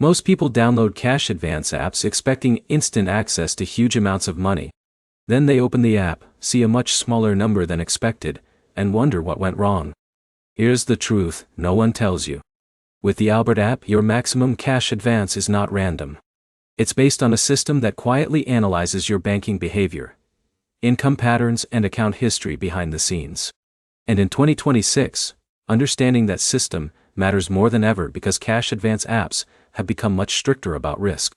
Most people download cash advance apps expecting instant access to huge amounts of money. Then they open the app, see a much smaller number than expected, and wonder what went wrong. Here's the truth, no one tells you. With the Albert app, your maximum cash advance is not random. It's based on a system that quietly analyzes your banking behavior, income patterns, and account history behind the scenes. And in 2026, understanding that system matters more than ever because cash advance apps have become much stricter about risk.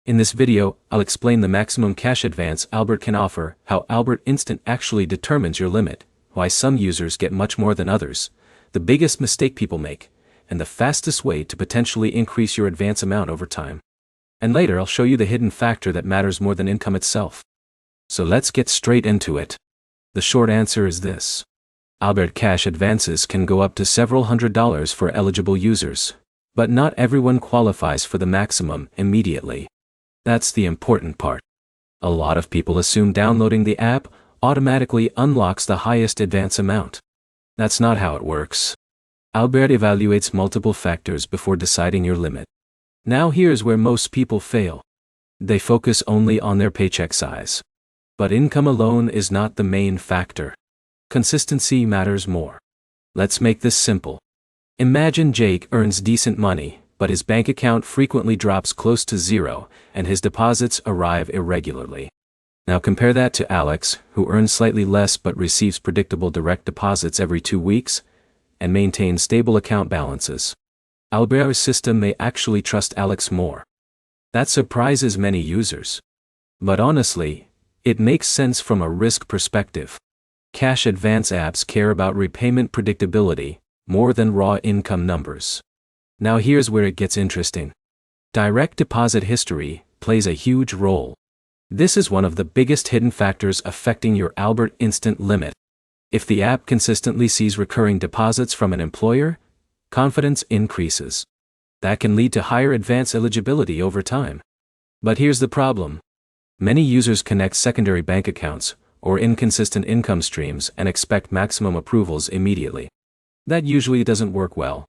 In this video, I'll explain the maximum cash advance Albert can offer, how Albert Instant actually determines your limit, why some users get much more than others, the biggest mistake people make, and the fastest way to potentially increase your advance amount over time. And later I'll show you the hidden factor that matters more than income itself. So let's get straight into it. The short answer is this. Albert cash advances can go up to several $100s for eligible users, but not everyone qualifies for the maximum immediately. That's the important part. A lot of people assume downloading the app automatically unlocks the highest advance amount. That's not how it works. Albert evaluates multiple factors before deciding your limit. Now here's where most people fail. They focus only on their paycheck size. But income alone is not the main factor. Consistency matters more. Let's make this simple. Imagine Jake earns decent money, but his bank account frequently drops close to zero, and his deposits arrive irregularly. Now compare that to Alex, who earns slightly less but receives predictable direct deposits every 2 weeks, and maintains stable account balances. Albert's system may actually trust Alex more. That surprises many users. But honestly, it makes sense from a risk perspective. Cash advance apps care about repayment predictability more than raw income numbers. Now here's where it gets interesting. Direct deposit history plays a huge role. This is one of the biggest hidden factors affecting your Albert Instant limit. If the app consistently sees recurring deposits from an employer, confidence increases. That can lead to higher advance eligibility over time. But here's the problem. Many users connect secondary bank accounts or inconsistent income streams and expect maximum approvals immediately. That usually doesn't work well.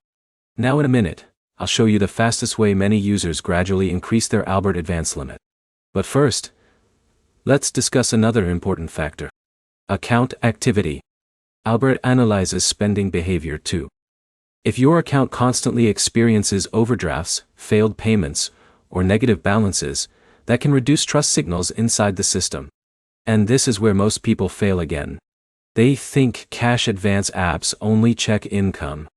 Now in a minute, I'll show you the fastest way many users gradually increase their Albert advance limit. But first, let's discuss another important factor. Account activity. Albert analyzes spending behavior too. If your account constantly experiences overdrafts, failed payments, or negative balances, that can reduce trust signals inside the system. And this is where most people fail again. They think cash advance apps only check income.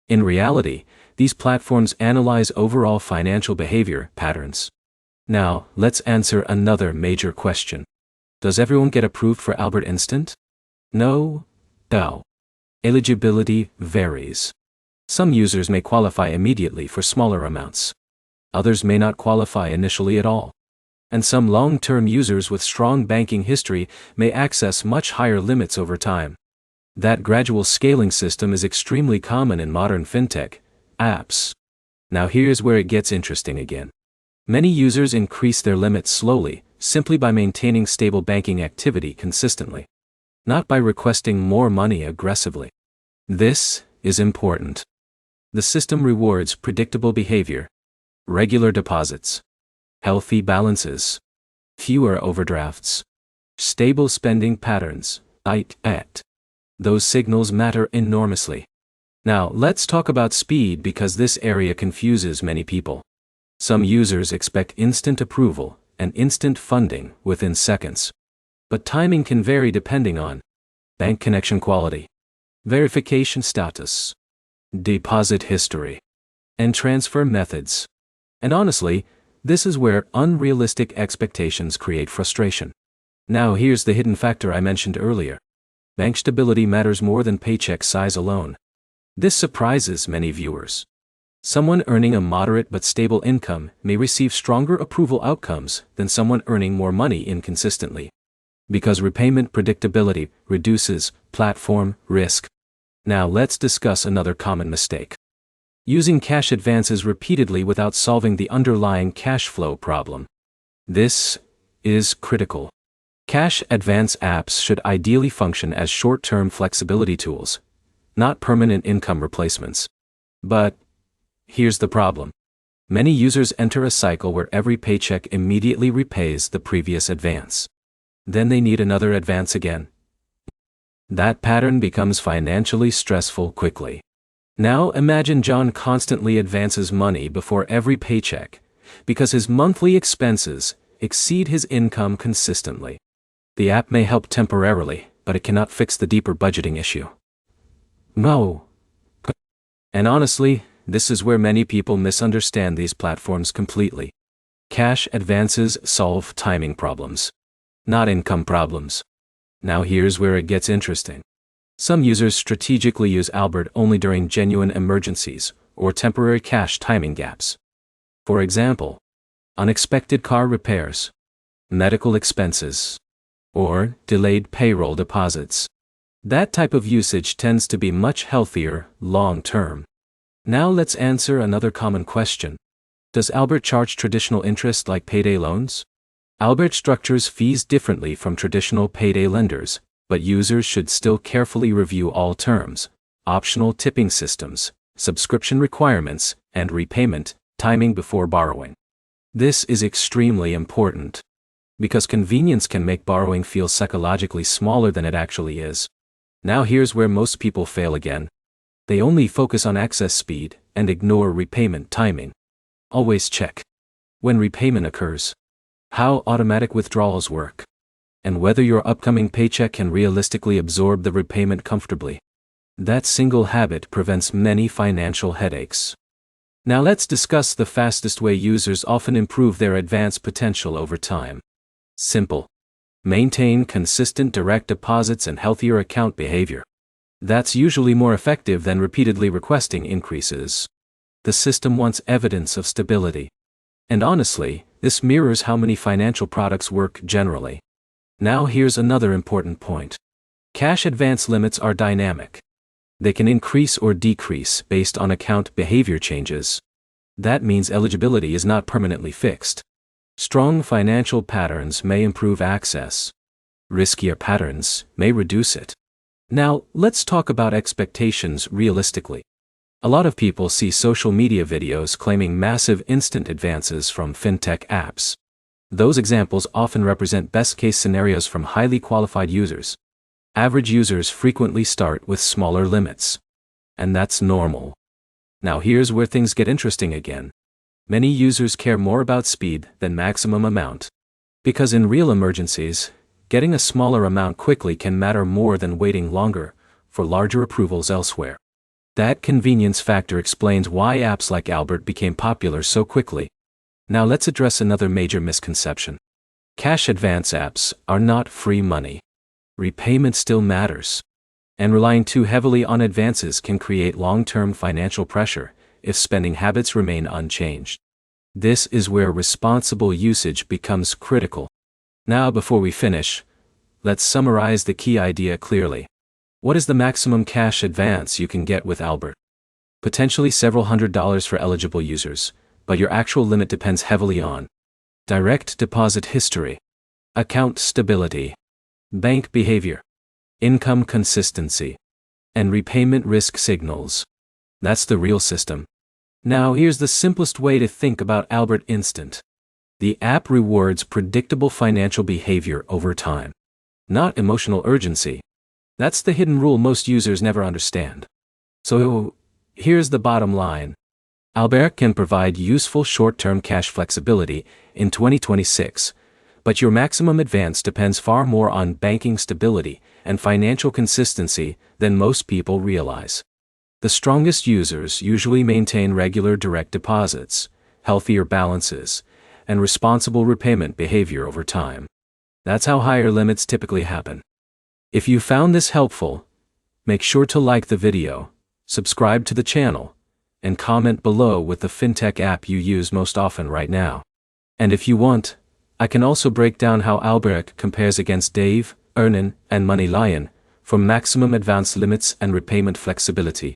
In reality, these platforms analyze overall financial behavior patterns. Now, let's answer another major question. Does everyone get approved for Albert Instant? No. Eligibility varies. Some users may qualify immediately for smaller amounts. Others may not qualify initially at all. And some long-term users with strong banking history may access much higher limits over time. That gradual scaling system is extremely common in modern fintech apps. Now here's where it gets interesting again. Many users increase their limits slowly, simply by maintaining stable banking activity consistently, not by requesting more money aggressively. This is important. The system rewards predictable behavior, regular deposits, healthy balances, fewer overdrafts, stable spending patterns. Those signals matter enormously. Now, let's talk about speed because this area confuses many people. Some users expect instant approval and instant funding within seconds. But timing can vary depending on bank connection quality, verification status, deposit history, and transfer methods. And honestly, this is where unrealistic expectations create frustration. Now here's the hidden factor I mentioned earlier. Bank stability matters more than paycheck size alone. This surprises many viewers. Someone earning a moderate but stable income may receive stronger approval outcomes than someone earning more money inconsistently. Because repayment predictability reduces platform risk. Now let's discuss another common mistake. Using cash advances repeatedly without solving the underlying cash flow problem. This is critical. Cash advance apps should ideally function as short-term flexibility tools, not permanent income replacements. But here's the problem. Many users enter a cycle where every paycheck immediately repays the previous advance. Then they need another advance again. That pattern becomes financially stressful quickly. Now imagine John constantly advances money before every paycheck, because his monthly expenses exceed his income consistently. The app may help temporarily, but it cannot fix the deeper budgeting issue. No. And honestly, this is where many people misunderstand these platforms completely. Cash advances solve timing problems, not income problems. Now here's where it gets interesting. Some users strategically use Albert only during genuine emergencies or temporary cash timing gaps. For example, unexpected car repairs, medical expenses, or delayed payroll deposits. That type of usage tends to be much healthier long-term. Now let's answer another common question. Does Albert charge traditional interest like payday loans? Albert structures fees differently from traditional payday lenders, but users should still carefully review all terms, optional tipping systems, subscription requirements, and repayment timing before borrowing. This is extremely important, because convenience can make borrowing feel psychologically smaller than it actually is. Now here's where most people fail again. They only focus on access speed and ignore repayment timing. Always check when repayment occurs, how automatic withdrawals work, and whether your upcoming paycheck can realistically absorb the repayment comfortably. That single habit prevents many financial headaches. Now let's discuss the fastest way users often improve their advance potential over time. Simple. Maintain consistent direct deposits and healthier account behavior. That's usually more effective than repeatedly requesting increases. The system wants evidence of stability. And honestly, this mirrors how many financial products work generally. Now here's another important point. Cash advance limits are dynamic. They can increase or decrease based on account behavior changes. That means eligibility is not permanently fixed. Strong financial patterns may improve access. Riskier patterns may reduce it. Now, let's talk about expectations realistically. A lot of people see social media videos claiming massive instant advances from fintech apps. Those examples often represent best-case scenarios from highly qualified users. Average users frequently start with smaller limits. And that's normal. Now here's where things get interesting again. Many users care more about speed than maximum amount. Because in real emergencies, getting a smaller amount quickly can matter more than waiting longer for larger approvals elsewhere. That convenience factor explains why apps like Albert became popular so quickly. Now let's address another major misconception. Cash advance apps are not free money. Repayment still matters. And relying too heavily on advances can create long-term financial pressure if spending habits remain unchanged. This is where responsible usage becomes critical. Now before we finish, let's summarize the key idea clearly. What is the maximum cash advance you can get with Albert? Potentially several $100s for eligible users, but your actual limit depends heavily on direct deposit history, account stability, bank behavior, income consistency, and repayment risk signals. That's the real system. Now here's the simplest way to think about Albert Instant. The app rewards predictable financial behavior over time, not emotional urgency. That's the hidden rule most users never understand. So here's the bottom line. Albert can provide useful short-term cash flexibility in 2026, but your maximum advance depends far more on banking stability and financial consistency than most people realize. The strongest users usually maintain regular direct deposits, healthier balances, and responsible repayment behavior over time. That's how higher limits typically happen. If you found this helpful, make sure to like the video, subscribe to the channel, and comment below with the fintech app you use most often right now. And if you want, I can also break down how Albert compares against Dave, Earnin, and MoneyLion for maximum advance limits and repayment flexibility.